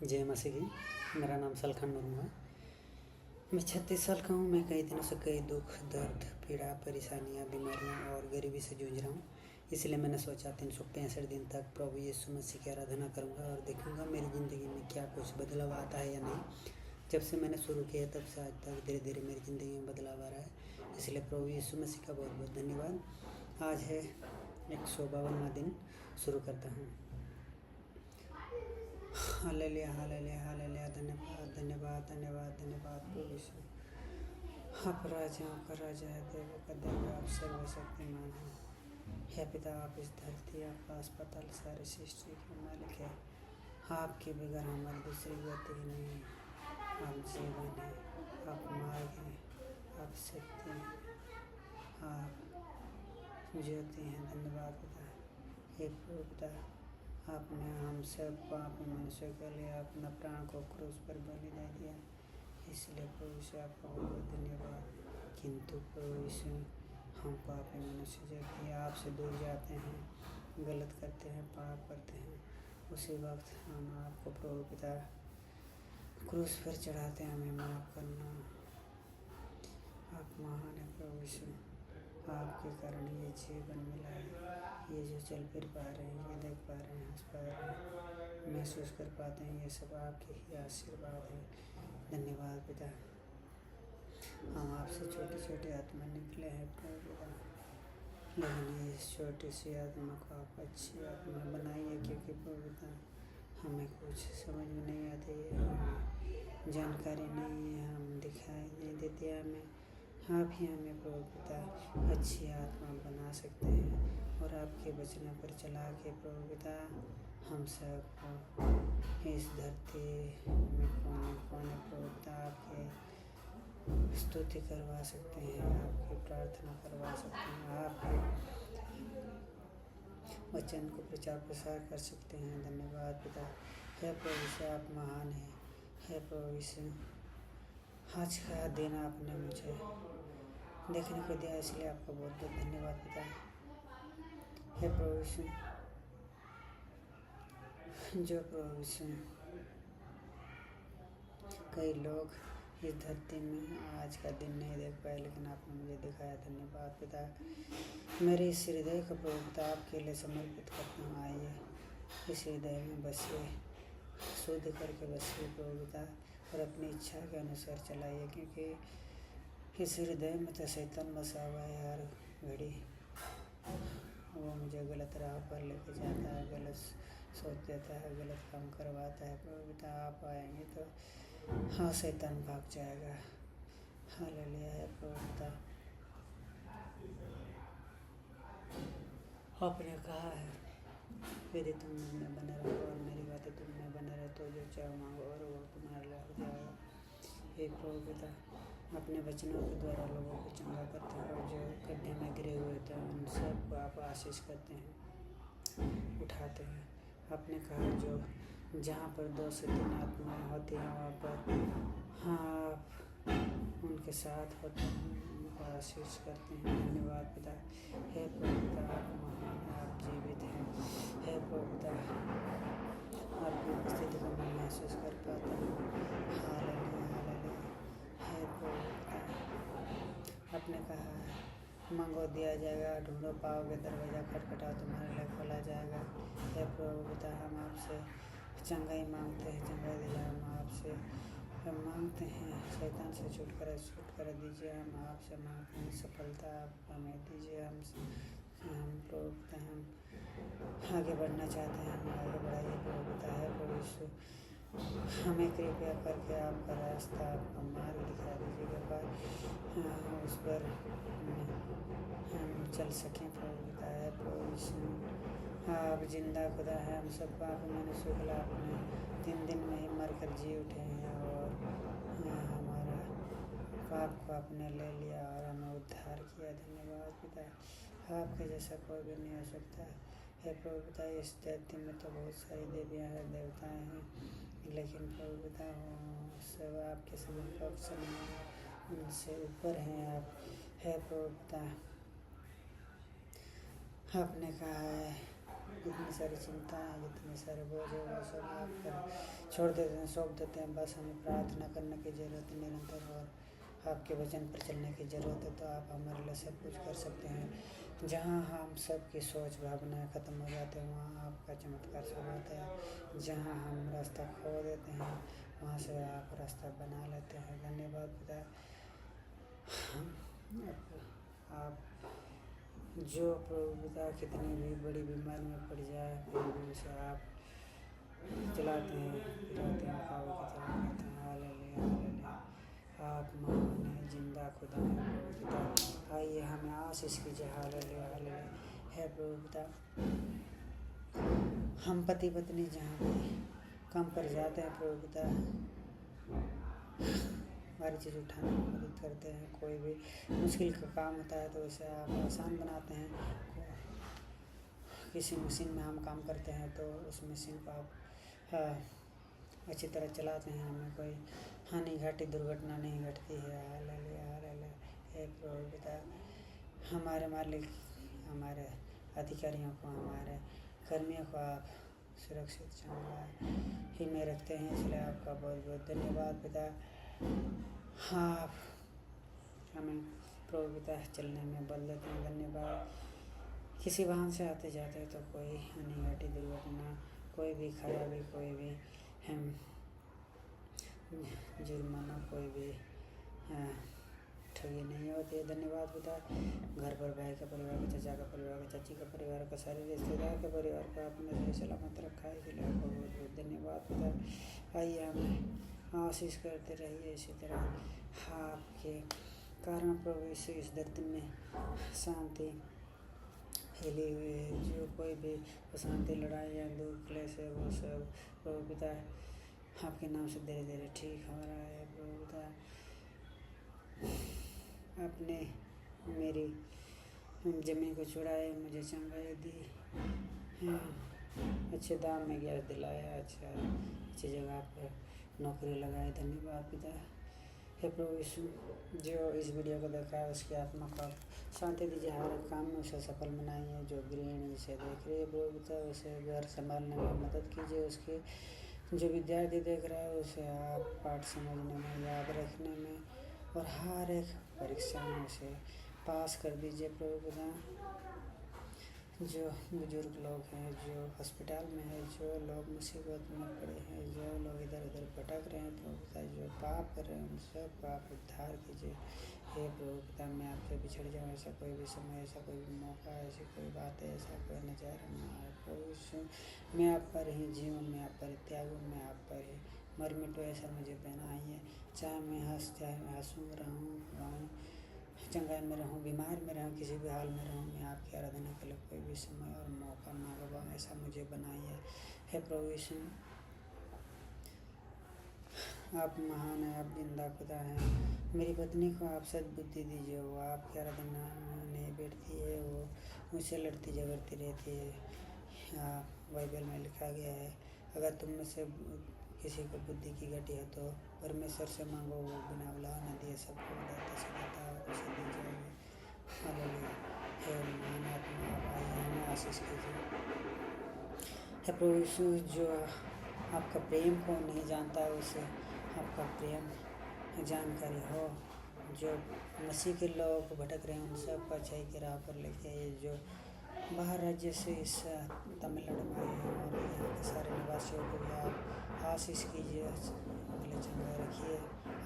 जय मसीह की। मेरा नाम सलखन मुर्मू है। मैं 36 साल का हूँ। मैं कई दिनों से कई दुख, दर्द, पीड़ा, परेशानियाँ, बीमारियाँ और गरीबी से जूझ रहा हूँ। इसलिए मैंने सोचा 365 दिन तक प्रभु यीशु मसीह की आराधना करूँगा और देखूँगा मेरी ज़िंदगी में क्या कुछ बदलाव आता है या नहीं। जब से मैंने शुरू किया तब से आज तक धीरे धीरे मेरी ज़िंदगी में बदलाव आ रहा है। इसलिए प्रभु यीशु मसीह का बहुत बहुत धन्यवाद। आज है 152वां दिन। शुरू करता हूँ। Hallelujah hallelujah hallelujah. धन्यवाद धन्यवाद धन्यवाद धन्यवाद प्रभु यीशु। आप राजाओं का राजा है, देवों का देव, आप सर्वशक्तिमान हैं। हे पिता, आप इस धरती, आकाश, पाताल सारे सृष्टि के मालिक है। आपके बगैर हमारी दूसरी गति ही नहीं है। आप जीवन है, आप मार्ग हैं, आप सत्य हैं, आप ज्योति हैं। धन्यवाद पिता। हे प्रभु पिता, आपने हम सब पापी मनुष्यों के लिए अपना प्राण को क्रूस पर बलि दे दिया। इसलिए प्रभु से आपका बहुत बहुत धन्यवाद। किंतु प्रभु यीशु, हम पापी मनुष्य जब भी आपसे दूर जाते हैं, गलत करते हैं, पाप करते हैं, उसी वक्त हम आपको प्रभु पिता क्रूस पर चढ़ाते हैं। हमें माफ़ करना। आप महान है प्रभु यीशु। आपके कारण ये जीवन मिला है। ये जो चल फिर पा रहे हैं, ये देख पा रहे हैं, हंस पा रहे हैं, महसूस कर पाते हैं, ये सब आपके ही आशीर्वाद है। धन्यवाद पिता। हम आपसे छोटे छोटे आत्मा निकले हैं प्रभु पिता, लेकिन इस छोटी सी आत्मा को आप अच्छी आत्मा बनाइए, क्योंकि प्रभु पिता हमें कुछ समझ में नहीं आती है, हमें जानकारी नहीं है, हम दिखाई नहीं देती है हमें। आप ही हमें प्रभु पिता अच्छी आत्मा बना सकते हैं और आपके वचनों पर चला के प्रभु पिता हम सब इस धरती में कोने कोने प्रभु पिता आपके स्तुति करवा सकते हैं, आपकी प्रार्थना करवा सकते हैं, आपके वचन को प्रचार प्रसार कर सकते हैं। धन्यवाद पिता। हे प्रभु यीशु, आप महान हैं। हे प्रभु यीशु, आज का दिन आपने मुझे देखने को दिया, इसलिए आपका बहुत बहुत धन्यवाद पिता। हे प्रभु यीशु, जो प्रभु यीशु कई लोग इस धरती में आज का दिन नहीं देख पाए, लेकिन आपने मुझे दिखाया। धन्यवाद पिता। मेरे इस हृदय को प्रभु पिता आपके लिए समर्पित करता हूँ। आइए इस हृदय में बसिए, शुद्ध करके बसिए प्रभु पिता, और अपनी इच्छा के अनुसार चलाइए, क्योंकि इस हृदय में तो शैतान बसा हुआ है। हर घड़ी वो मुझे गलत राह पर लेके जाता है, गलत सोच देता है, गलत काम करवाता है। प्रभु पिता आप आएंगे तो हाँ, शैतान भाग जाएगा। हालेलुया है प्रभु पिता। आपने कहा है, यदि तुम मुझमें बने रहो और मेरी बातें तुम में बने रहे तो जो चाहो मांगो और वो तुम्हारे लिए हो जाएगा। हे प्रभु पिता, अपने वचनों के द्वारा लोगों को चंगा करते हैं, और जो गड्ढे में गिरे हुए थे उन सबको आप आशीष करते हैं, उठाते हैं। आपने कहा जो जहाँ पर 2 से 3 आत्माएँ होती हैं वहाँ पर हाँ आप उनके साथ होते हैं, उनको आशीष करते हैं। धन्यवाद पिता। हे प्रभु पिता, आप महान हैं, आप जीवित हैं। हे प्रभु पिता, आपकी उपस्थिति को मैं महसूस कर पाता हूँ। Hallelujah hallelujah. हे प्रभु पिता, आपने कहा है मांगो दिया जाएगा, ढूंढो पाओगे, दरवाज़ा खटखटाओ तुम्हारे लिए खोला जाएगा। हे प्रभु पिता, हम आपसे चंगाई मांगते हैं, चंगाई दिला। हम आपसे हम मांगते हैं, शैतान से छुटकारा दीजिए। हम आपसे मांगते हैं सफलता आप हमें दीजिए। हम प्रभु पिता हम आगे बढ़ना चाहते हैं, हम आगे बढ़ाइए प्रभु पिता। है प्रभु यीशु, हमें कृपया करके आपका रास्ता, आपका मार्ग दिखा दीजिएगा, उस पर हम चल सकें प्रभु पिता। है प्रभु यीशु, आप जिंदा खुदा है। हम सब पाप मनुष्य के आपने 3 दिन में ही मर कर जी उठे हैं और हमारा पाप को आपने ले लिया और हमें उद्धार किया। धन्यवाद पिता। आपके जैसा कोई भी नहीं हो सकता। हे प्रभु पिता, इस धरती में तो बहुत सारी देवियाँ हैं, देवताएँ हैं, लेकिन प्रभु पिता सब आपके समकक्ष नहीं, उनसे ऊपर हैं आप। हे प्रभु पिता, आपने कहा है जितनी सारी चिंता है, जितने सारे बोझ है, वो सब आप पर छोड़ देते हैं, सौंप देते हैं। बस हमें प्रार्थना करने की ज़रूरत है निरंतर, और आपके वचन पर चलने की ज़रूरत है, तो आप हमारे लिए सब कुछ कर सकते हैं। जहाँ हम सब की सोच भावनाएं ख़त्म हो जाते हैं, वहाँ आपका चमत्कार शुरू होता है। जहाँ हम रास्ता खो देते हैं, वहाँ से आप रास्ता बना लेते हैं। धन्यवाद पिता। आप जो प्रभु पिता कितनी भी बड़ी बीमारी में पड़ जाए, फिर भी उसे आप चलाते हैं, फिराते हैं, हवा की तरह कहते हैं हालेलुया हालेलुया। आप महान हैं, जिंदा खुदा हैं प्रभु पिता। आइए हमें आशीष कीजिए हालेलुया हालेलुया। है प्रभु पिता, हम पति पत्नी जहाँ भी काम पर जाते हैं प्रभु पिता, हमारी चीज़ उठाने में मदद करते हैं। कोई भी मुश्किल का काम होता है तो उसे आप आसान बनाते हैं। किसी मशीन में हम काम करते हैं तो उस मशीन को आप अच्छी तरह चलाते हैं, हमें कोई हानि घाटी दुर्घटना नहीं घटती है। Hallelujah hallelujah. हे प्रभु पिता, हमारे मालिक, हमारे अधिकारियों को, हमारे कर्मियों को आप सुरक्षित संभाल ही में रखते हैं, इसलिए आपका बहुत बहुत धन्यवाद पिता। हाँ, आप हमें प्रभु पिता चलने में बल देते हैं, धन्यवाद। किसी वाहन से आते जाते तो कोई हानि घाटी दुर्घटना, कोई भी खराबी, कोई भी जुर्माना, कोई भी ठगी नहीं होती है। धन्यवाद पिता। घर पर भाई का परिवार का, चाचा का परिवार का, चाची का परिवार का, सारे रिश्तेदार के परिवार का आपने सही सलामत रखा है, इसलिए आपको बहुत बहुत धन्यवाद पिता। आइए हमें आशीष करते रहिए इसी तरह। आपके कारण प्रभु यीशु इस धरती में शांति फैली हुई है। जो कोई भी अशांति, लड़ाई या दुख क्लेश है, वो सब प्रभु पिता आपके नाम से धीरे धीरे ठीक हो रहा है। प्रभु पिता, आपने मेरी ज़मीन को छुड़ाए, मुझे चंगाई दी, अच्छे दाम में गैस दिलाया, अच्छी जगह पर नौकरी लगाए। धन्यवाद पिता। हे प्रभु यीशु, जो इस वीडियो को देखा है उसकी आत्मा को शांति दीजिए, हर एक काम में उसे सफल बनाइए। जो गृहिणी इसे देख रही है प्रभु पिता, उसे घर संभालने में मदद कीजिए। उसकी जो विद्यार्थी देख रहा है उसे आप पाठ समझने में, याद रखने में और हर एक परीक्षा में उसे पास कर दीजिए प्रभु पिता। जो बुजुर्ग लोग हैं, जो अस्पताल में है, जो लोग मुसीबत में पड़े हैं, जो लोग इधर उधर भटक रहे हैं प्रभु पिता, जो पाप कर रहे हैं, उन सब पाप उद्धार कीजिए। हे प्रभु पिता, मैं आपसे बिछड़ जाऊँ, ऐसा कोई भी समय, ऐसा कोई भी मौका, ऐसी कोई बात है, ऐसा कोई नज़ारा ना आए प्रभु यीशु। मैं आप पर ही जीवन में आप पर त्यागूँ, मैं आप पर ही मर मिटो, ऐसा मुझे बनाइए। चाहे मैं हंसूँ, रहूँ, गाऊँ, चंगाई में रहूँ, बीमार में रहूँ, किसी भी हाल में रहूँ, मैं आपकी आराधना के लिए कोई भी समय और मौका ना गवाऊँ, ऐसा मुझे बनाइए। हे प्रभु यीशु, आप महान हैं, आप जिंदा खुदा हैं। मेरी पत्नी को आप सद्बुद्धि दीजिए, वो आपकी आराधना में नहीं बैठती है, वो मुझसे लड़ती झगड़ती रहती है। बाइबल में लिखा गया है, अगर तुम में से किसी को बुद्धि की घटी है तो परमेश्वर से मांगो, वो बिना बुलाए न दिए सबको देता से देता है, उसे दी जाएगी। हालेलुया। हे महान आत्मा, आप आइए, हमें आशीष कीजिए। हे प्रभु यीशु, जो आपका प्रेम को नहीं जानता है उसे आपका प्रेम जानकारी हो। जो मसीह के लोग भटक रहे हैं उन सबको अच्छाई की राह पर लेके आइए। जो बाहर राज्य से इस तमिलनाडु में आए हैं और यहाँ के सारे निवासियों को भी आप आशीष कीजिए, भले चंगा रखिए,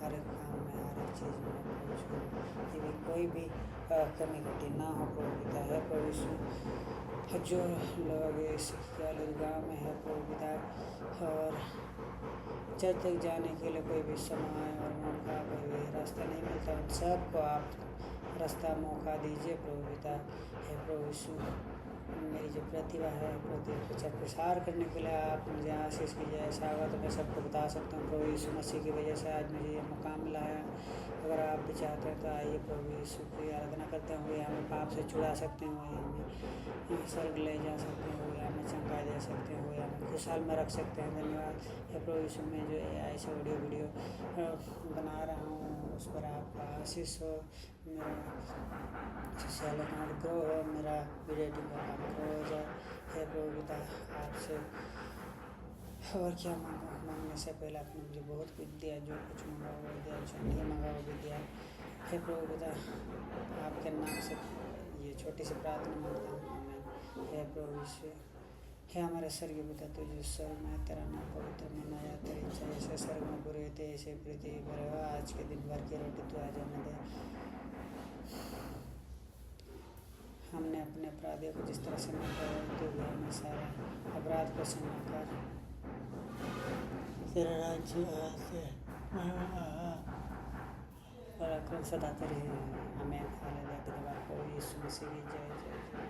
हर एक काम में, हर एक चीज़ में प्रभु यीशु, कि भी कोई भी कमी घटी ना हो प्रभु पिता। है प्रभु यीशु, जो लोग इस गाँव में है प्रभु पिता, और चर्च तक जाने के लिए कोई भी समय और मौका, कोई भी रास्ता नहीं मिलता, उन सबको आप रास्ता मौका दीजिए प्रभु पिता। हे प्रभु यीशु, मेरी जो प्रतिभा है, प्रतिभा प्रसार करने के लिए आप मुझे आशीष कीजिए। ऐसा होगा तो मैं सबको बता सकता हूँ प्रभु यीशु मसीह की वजह से आज मुझे ये मकाम मिला है। अगर आप भी चाहते हैं तो आइए प्रभु यीशु की आराधना करते हुए हमें पाप से छुड़ा सकते हैं, हमें स्वर्ग ले जा सकते हैं, हमें चंगा दे सकते हैं, हमें खुशहाल में रख सकते हैं। धन्यवाद। हे प्रभु यीशु, मैं जो ऐसे वीडियो बना रहा हूँ उस पर आपका आशीष हो, मेरा सोशल अकाउंट ग्रो हो, मेरा एडिटिंग का काम ग्रो हो जाए। हे प्रभु पिता, आपसे और क्या मांगने मांगने से पहले आपने मुझे बहुत कुछ दिया, जो कुछ मांगा वो दिया, जो नहीं मांगा वो भी दिया। हे प्रभु पिता, आपके नाम से ये छोटी सी प्रार्थना मांगता हूँ, आमीन। हे प्रभु यीशु, हे हमारे स्वर्गीय पिता, तू जो स्वर्ग में तेरा नाम पवित्र मनाया, तेरी इच्छा जैसे स्वर्ग में पूरी होती है ऐसे पृथ्वी पर हो। आज के दिन भर की रोटी तू आज हमें दे। हमने अपने अपराधियों को जिस तरह से माफ किया, तू भी हमें सारा अपराध को क्षमा कर। तेरा राज्य पराक्रम सदा तेरे है, आमीन। हालेलुया। धन्यवाद प्रभु यीशु मसीह की जय जय जय।